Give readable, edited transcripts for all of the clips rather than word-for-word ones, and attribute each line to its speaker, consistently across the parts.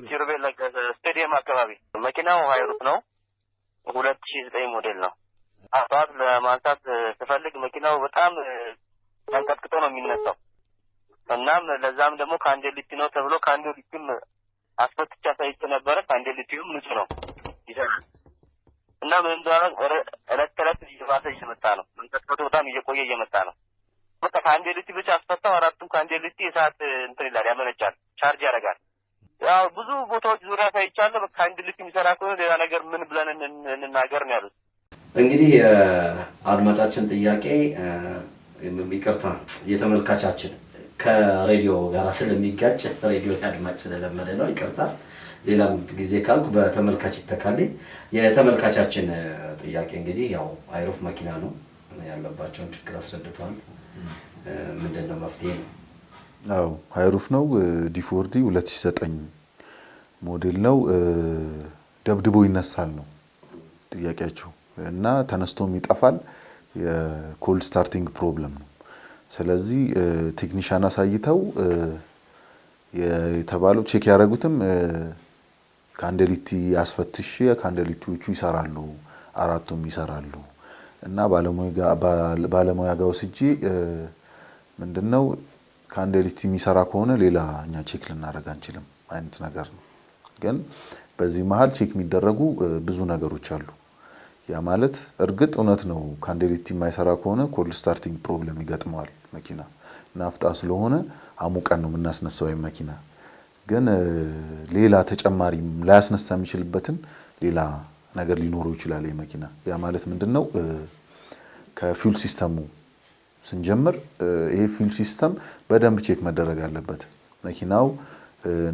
Speaker 1: ኪሩቤል ስቴዲየም አካባቢ መኪናው ሃይሩፍ ነው 2009 ሞዴል ነው። አባት ለማንሳት ተፈልግ መኪናው በጣም ተንቀጥቅጦ ነው የሚነሳው። እናም ለዛም ደግሞ ካንዴሊቲ ነው ተብሎ ካንዴሊቲም አስፈትቻ ሳይጭ ነበር። ካንዴሊቲውም ንጹህ ነው ይሰራል። እና ምን እንደሆነ እለት እየባሰ እየመጣ ነው። መንቀጥቀጡ በጣም እየቆየ እየመጣ ነው። በቃ ካንዴሊቲ ብቻ አስፈታው። አራቱም ካንዴሊቲ እሳት እንትን ይላል፣ ያመነጫል፣ ቻርጅ ያደርጋል። ያው ብዙ ቦታዎች ዙሪያ ሳይቻለ በቃ ካንዴሊቲ የሚሰራ ከሆነ ሌላ ነገር ምን ብለን እንናገር ነው ያሉት።
Speaker 2: እንግዲህ አድማጫችን ጥያቄ ይቅርታ የተመልካቻችን ከሬዲዮ ጋር ስለሚጋጭ ሬዲዮ አድማጭ ስለለመደ ነው ይቅርታ። ሌላም ጊዜ ካልኩ በተመልካች ይተካልኝ። የተመልካቻችን ጥያቄ እንግዲህ ያው አይሩፍ መኪና ነው ያለባቸውን ችግር አስረድተዋል። ምንድነው መፍትሄ ነው?
Speaker 3: አዎ አይሩፍ ነው ዲፎርዲ 2009 ሞዴል ነው። ደብድቦ ይነሳል ነው ጥያቄያቸው እና ተነስቶም ይጠፋል። የኮልድ ስታርቲንግ ፕሮብለም ነው። ስለዚህ ቴክኒሻን አሳይተው የተባለው ቼክ ያደረጉትም ካንዴሊቲ አስፈትሽ ካንዴሊቲዎቹ ይሰራሉ፣ አራቱም ይሰራሉ እና ባለሙያ ጋር ወስጄ ምንድነው ካንዴሊቲ የሚሰራ ከሆነ ሌላ እኛ ቼክ ልናደርግ አንችልም አይነት ነገር ነው። ግን በዚህ መሃል ቼክ የሚደረጉ ብዙ ነገሮች አሉ። ያ ማለት እርግጥ እውነት ነው ካንዴሊቲ የማይሰራ ከሆነ ኮልድ ስታርቲንግ ፕሮብለም ይገጥመዋል መኪና። ናፍጣ ስለሆነ አሙቀን ነው የምናስነሳው መኪና። ግን ሌላ ተጨማሪ ላያስነሳ የሚችልበትን ሌላ ነገር ሊኖረው ይችላል መኪና። ያ ማለት ምንድነው ከፊውል ሲስተሙ ስንጀምር ይሄ ፊውል ሲስተም በደንብ ቼክ መደረግ አለበት። መኪናው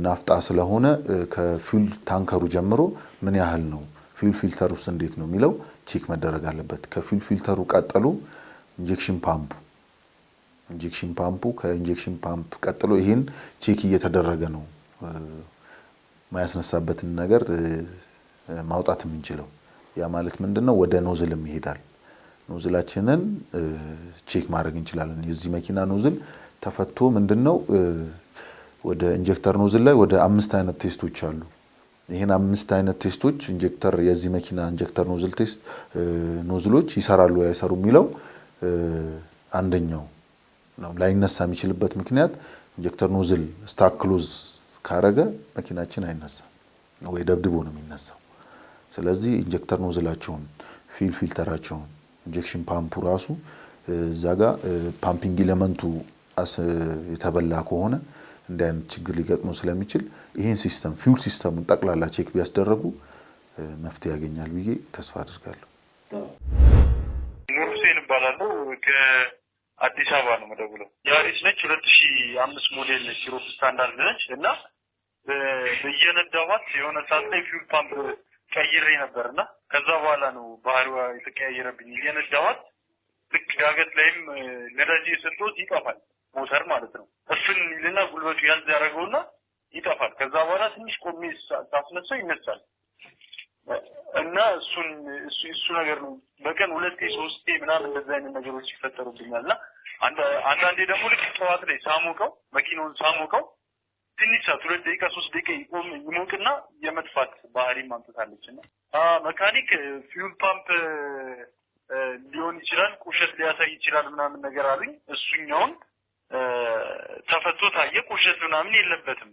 Speaker 3: ናፍጣ ስለሆነ ከፊውል ታንከሩ ጀምሮ ምን ያህል ነው፣ ፊውል ፊልተሩስ እንዴት ነው የሚለው ቼክ መደረግ አለበት። ከፊውል ፊልተሩ ቀጥሎ ኢንጀክሽን ፓምፑ ከኢንጀክሽን ፓምፕ ቀጥሎ ይሄን ቼክ እየተደረገ ነው ማያስነሳበትን ነገር ማውጣት የምንችለው። ያ ማለት ምንድነው ወደ ኖዝልም ይሄዳል። ኖዝላችንን ቼክ ማድረግ እንችላለን። የዚህ መኪና ኖዝል ተፈቶ ምንድነው ወደ ኢንጀክተር ኖዝል ላይ ወደ 5 አይነት ቴስቶች አሉ። ይሄን 5 አይነት ቴስቶች ኢንጀክተር የዚህ መኪና ኢንጀክተር ኖዝል ቴስት ኖዝሎች ይሰራሉ አይሰሩ የሚለው አንደኛው ነው። ላይነሳ የሚችልበት ምክንያት ኢንጀክተር ኖዝል ስታክ ክሎዝ ካረገ መኪናችን አይነሳም ወይ ደብድቦ ነው የሚነሳው። ስለዚህ ኢንጀክተር ኖዝላቸውን ፊል ፊልተራቸውን ኢንጀክሽን ፓምፑ ራሱ እዛጋ ፓምፒንግ ኤሌመንቱ የተበላ ከሆነ እንደ አይነት ችግር ሊገጥመው ስለሚችል ይሄን ሲስተም ፊውል ሲስተሙን ጠቅላላ ቼክ ቢያስደርጉ መፍትሄ ያገኛል ብዬ ተስፋ አድርጋለሁ።
Speaker 4: ሙርሴን ባላለው ከአዲስ አበባ ነው መደውለው። ያሪስ ነች 2005 ሞዴል ነች፣ ዩሮፕ ስታንዳርድ ነች እና በየነዳዋት የሆነ ሰዓት ላይ ፊውል ፓምፕ ቀይሬ ነበርና ከዛ በኋላ ነው ባህሪዋ የተቀያየረብኝ። እየነዳዋት ልክ ዳገት ላይም ነዳጅ የሰጠሁት ይጠፋል ሞተር ማለት ነው። እፍን ይልና ጉልበቱ ያዝ ያደረገውና ይጠፋል። ከዛ በኋላ ትንሽ ቆሜ ሳስነሳው ይነሳል እና እሱ ነገር ነው። በቀን 2-3 ምናምን እንደዛ አይነት ነገሮች ይፈጠሩብኛልና አንዳንዴ ደግሞ ልክ ጠዋት ላይ ሳሞቀው መኪናውን ሳሞቀው ትንሽ ሰዓት 2 ደቂቃ 3 ደቂቃ ይሞቅና የመጥፋት ባህሪ ማምጣታለችና መካኒክ ፊውል ፓምፕ ሊሆን ይችላል ቁሸት ሊያሳይ ይችላል ምናምን ነገር አሉኝ። እሱኛውን ተፈቶ ታየ፣ ቁሸት ምናምን የለበትም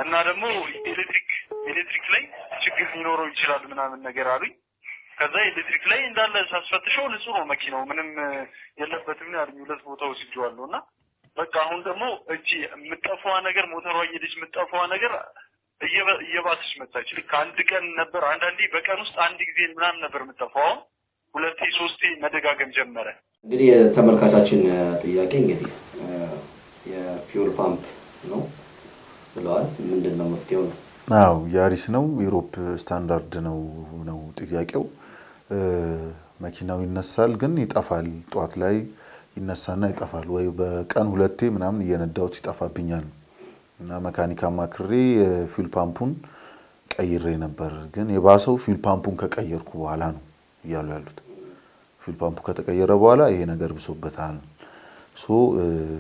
Speaker 4: እና ደግሞ ኤሌክትሪክ ላይ ችግር ሊኖረው ይችላል ምናምን ነገር አሉኝ። ከዛ ኤሌክትሪክ ላይ እንዳለ ሳስፈትሸው ንጹህ ነው መኪናው ምንም የለበትም ነው ያሉኝ። 2 ቦታ ወስጄዋለሁና በቃ አሁን ደግሞ እቺ የምጠፋዋ ነገር ሞተሯ እየሄደች የምጠፋዋ ነገር እየባሰች መጣች። ልክ አንድ ቀን ነበር አንዳንዴ በቀን ውስጥ አንድ ጊዜ ምናምን ነበር የምጠፋው፣ 2-3 መደጋገም ጀመረ።
Speaker 2: እንግዲህ የተመልካቻችን ጥያቄ እንግዲህ የፊውል ፓምፕ ነው ብለዋል። ምንድነው መፍትሄው ነው?
Speaker 3: አዎ ያሪስ ነው ዩሮፕ ስታንዳርድ ነው ጥያቄው። መኪናው ይነሳል ግን ይጠፋል። ጧት ላይ ይነሳና ይጠፋል ወይ በቀን 2 ምናምን እየነዳውት ይጠፋብኛል እና መካኒካ ማክሬ ፊውል ፓምፑን ቀይሬ ነበር። ግን የባሰው ፊውል ፓምፑን ከቀየርኩ በኋላ ነው እያሉ ያሉት። ፊውል ፓምፑ ከተቀየረ በኋላ ይሄ ነገር ብሶበታል።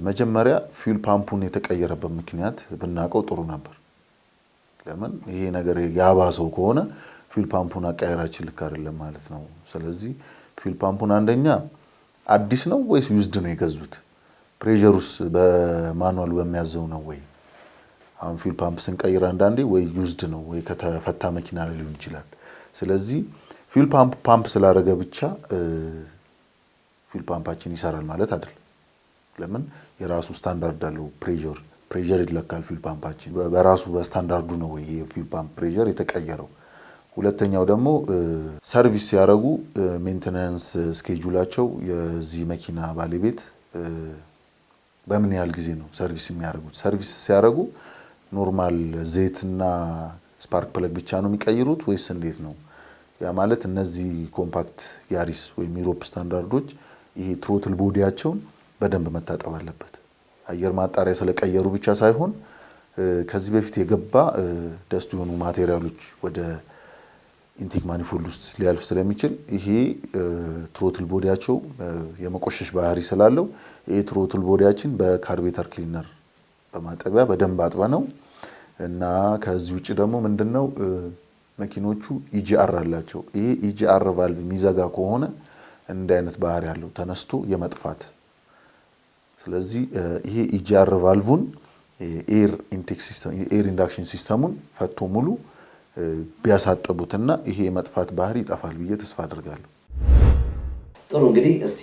Speaker 3: መጀመሪያ ፊውል ፓምፑን የተቀየረበት ምክንያት ብናቀው ጥሩ ነበር። ለምን ይሄ ነገር ያባሰው ከሆነ ፊውል ፓምፑን አቀያየራችን ልክ አይደለም ማለት ነው። ስለዚህ ፊውል ፓምፑን አንደኛ አዲስ ነው ወይስ ዩዝድ ነው የገዙት? ፕሬሸሩስ በማኑዋል በሚያዘው ነው ወይ? አሁን ፊውል ፓምፕ ስንቀይር አንዳንዴ ወይ ዩዝድ ነው ወይ ከተፈታ መኪና ላይ ሊሆን ይችላል። ስለዚህ ፊውል ፓምፕ ስላደረገ ብቻ ፊውል ፓምፓችን ይሰራል ማለት አይደለም። ለምን የራሱ ስታንዳርድ አለው። ፕሬሸር ይለካል። ፊውል ፓምፓችን በራሱ በስታንዳርዱ ነው ወይ የፊውል ፓምፕ ፕሬሸር የተቀየረው። ሁለተኛው ደግሞ ሰርቪስ ሲያደርጉ ሜንቴናንስ ስኬጁላቸው የዚህ መኪና ባለቤት በምን ያህል ጊዜ ነው ሰርቪስ የሚያደርጉት? ሰርቪስ ሲያደርጉ ኖርማል ዘይትና ስፓርክ ፕለግ ብቻ ነው የሚቀይሩት ወይስ እንዴት ነው? ያ ማለት እነዚህ ኮምፓክት ያሪስ ወይም ዩሮፕ ስታንዳርዶች ይሄ ትሮትል ቦዲያቸውን በደንብ መታጠብ አለበት። አየር ማጣሪያ ስለቀየሩ ብቻ ሳይሆን ከዚህ በፊት የገባ ደስት የሆኑ ማቴሪያሎች ወደ ኢንቴክ ማኒፎልድ ውስጥ ሊያልፍ ስለሚችል ይሄ ትሮትል ቦዲያቸው የመቆሸሽ ባህሪ ስላለው ይሄ ትሮትል ቦዲያችን በካርቤተር ክሊነር በማጠቢያ በደንብ አጥበነው እና ከዚህ ውጪ ደግሞ ምንድነው መኪኖቹ ኢጂአር አላቸው። ይሄ ኢጂአር ቫልቭ የሚዘጋ ከሆነ እንደ አይነት ባህሪ ያለው ተነስቶ የመጥፋት። ስለዚህ ይሄ ኢጂአር ቫልቭን ኤር ኢንቴክ ሲስተም ኤር ኢንዳክሽን ሲስተሙን ፈቶ ሙሉ ቢያሳጥቡትና ይሄ የመጥፋት ባህሪ ይጠፋል ብዬ ተስፋ አድርጋለሁ።
Speaker 2: ጥሩ እንግዲህ እስቲ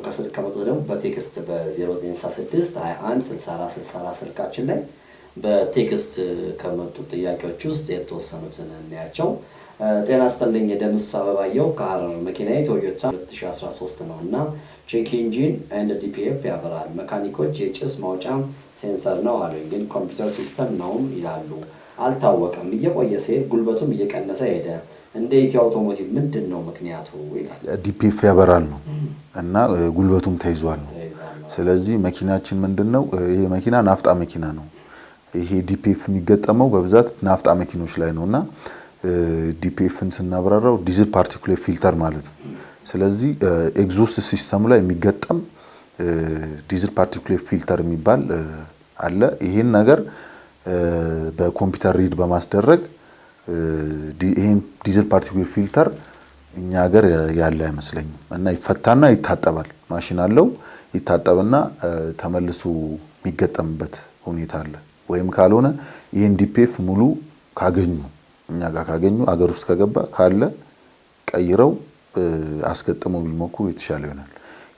Speaker 2: ከስልክ ከመጡ ደግሞ በቴክስት በ0966 21 64 64 ስልካችን ላይ በቴክስት ከመጡ ጥያቄዎች ውስጥ የተወሰኑትን እናያቸው። ጤና ይስጥልኝ ደምስ አበባየው ከሐረር መኪናዬ ቶዮታ 2013 ነው እና ቼክ ኢንጂን ኤንድ ዲፒኤፍ ያበራል። መካኒኮች የጭስ ማውጫ ሴንሰር ነው አሉኝ፣ ግን ኮምፒውተር ሲስተም ነው ይላሉ። አልታወቀም። እየቆየ ሲሄድ ጉልበቱም እየቀነሰ ሄደ። እንደ ኢትዮ አውቶሞቲቭ ምንድን ነው ምክንያቱ ይላል።
Speaker 3: ዲፒኤፍ ያበራል ነው እና ጉልበቱም ተይዟል ነው። ስለዚህ መኪናችን ምንድነው ይሄ መኪና ናፍጣ መኪና ነው። ይሄ ዲፒኤፍ የሚገጠመው በብዛት ናፍጣ መኪኖች ላይ ነውና ዲፒኤፍን ስናብራራው ዲዝል ፓርቲኩሌት ፊልተር ማለት ነው። ስለዚህ ኤግዞስት ሲስተሙ ላይ የሚገጠም ዲዝል ፓርቲኩሌት ፊልተር የሚባል አለ። ይሄን ነገር በኮምፒውተር ሪድ በማስደረግ ይሄን ዲዝል ፓርቲኩሌት ፊልተር እኛ ሀገር ያለ አይመስለኝም እና ይፈታና ይታጠባል። ማሽን አለው ይታጠብና ተመልሶ የሚገጠምበት ሁኔታ አለ። ወይም ካልሆነ ይሄን ዲፒኤፍ ሙሉ ካገኙ እኛ ጋር ካገኙ አገር ውስጥ ከገባ ካለ ቀይረው አስገጥመው ቢሞክሩ የተሻለ ይሆናል።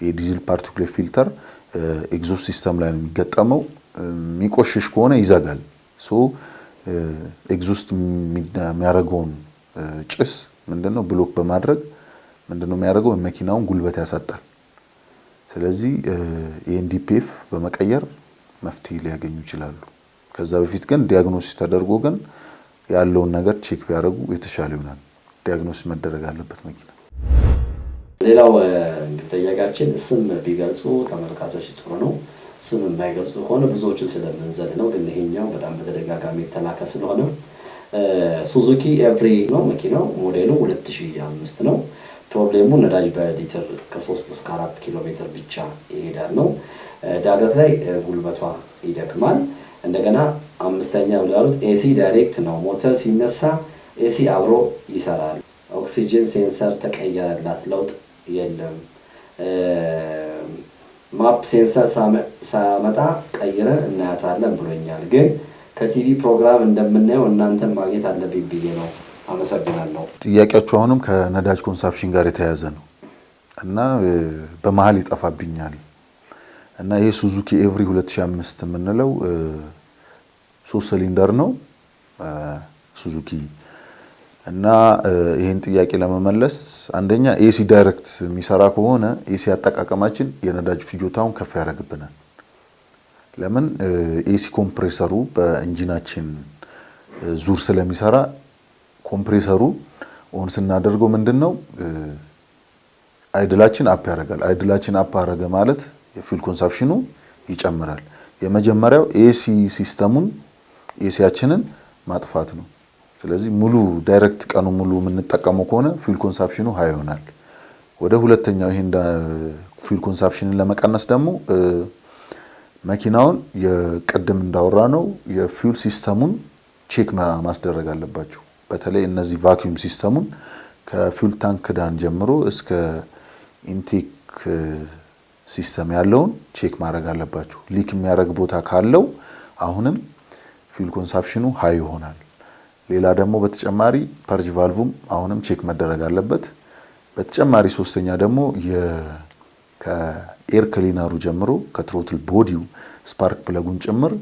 Speaker 3: የዲዝል ፓርቲኩሌት ፊልተር ኤግዞስት ሲስተም ላይ ነው የሚገጠመው። የሚቆሽሽ ከሆነ ይዘጋል። ሶ ኤግዞስት የሚያደርገውን ጭስ ምንድነው ብሎክ በማድረግ ምንድነው የሚያደርገው መኪናውን ጉልበት ያሳጣል። ስለዚህ ይሄን ዲፒኤፍ በመቀየር መፍትሄ ሊያገኙ ይችላሉ። ከዛ በፊት ግን ዲያግኖሲስ ተደርጎ ግን ያለውን ነገር ቼክ ቢያደርጉ የተሻለ ይሆናል። ዲያግኖሲስ መደረግ አለበት መኪና።
Speaker 2: ሌላው ጥያቄያችን ስም ቢገልጹ ተመልካቾች ጥሩ ነው። ስም የማይገልጹ ከሆነ ብዙዎችን ስለምንዘል ነው። ግን ይሄኛው በጣም በተደጋጋሚ የተላከ ስለሆነ ሱዙኪ ኤቭሪ ነው መኪናው። ሞዴሉ 2005 ነው። ፕሮብሌሙ ነዳጅ በሊትር ከ3 እስከ 4 ኪሎ ሜትር ብቻ ይሄዳል ነው። ዳገት ላይ ጉልበቷ ይደክማል። እንደገና አምስተኛ ብለዋሉት ኤሲ ዳይሬክት ነው። ሞተር ሲነሳ ኤሲ አብሮ ይሰራል። ኦክሲጅን ሴንሰር ተቀየረላት፣ ለውጥ የለም። ማፕ ሴንሰር ሳመጣ ቀይረን እናያታለን ብሎኛል። ግን ከቲቪ ፕሮግራም እንደምናየው እናንተን ማግኘት አለብኝ ብዬ ነው። አመሰግናለሁ።
Speaker 3: ጥያቄያችሁ አሁንም ከነዳጅ ኮንሳምፕሽን ጋር የተያያዘ ነው እና በመሀል ይጠፋብኛል እና ይሄ ሱዙኪ ኤቭሪ 2005 የምንለው 3 ሲሊንደር ነው ሱዙኪ እና ይሄን ጥያቄ ለመመለስ አንደኛ ኤሲ ዳይሬክት የሚሰራ ከሆነ ኤሲ አጠቃቀማችን የነዳጅ ፍጆታውን ከፍ ያደርግብናል። ለምን ኤሲ ኮምፕሬሰሩ በኢንጂናችን ዙር ስለሚሰራ ኮምፕሬሰሩ ኦን ስናደርገው ምንድነው አይድላችን አፕ ያደርጋል። አይድላችን አፕ አደረገ ማለት የፊውል ኮንሳምፕሽኑ ይጨምራል። የመጀመሪያው ኤሲ ሲስተሙን ኤሲያችንን ማጥፋት ነው። ስለዚህ ሙሉ ዳይሬክት ቀኑ ሙሉ የምንጠቀመው ከሆነ ፊውል ኮንሳምፕሽኑ ሃይ ይሆናል። ወደ ሁለተኛው ይሄን ፊውል ኮንሳምፕሽንን ለመቀነስ ደግሞ መኪናውን የቀደም እንዳወራ ነው የፊውል ሲስተሙን ቼክ ማስደረግ አለባችሁ። በተለይ እነዚህ ቫክዩም ሲስተሙን ከፊውል ታንክ ክዳን ጀምሮ እስከ ኢንቴክ ሲስተም ያለውን ቼክ ማድረግ አለባችሁ። ሊክ የሚያደርግ ቦታ ካለው አሁንም ፊውል ኮንሳምፕሽኑ ሃይ ይሆናል። ሌላ ደግሞ በተጨማሪ ፐርጅ ቫልቭም አሁንም ቼክ መደረግ አለበት። በተጨማሪ ሶስተኛ ደግሞ ከኤር ክሊነሩ ጀምሮ ከትሮትል ቦዲው ስፓርክ ፕለጉን ጭምር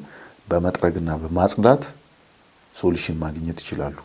Speaker 3: በመጥረግና በማጽዳት ሶሉሽን ማግኘት ይችላሉ።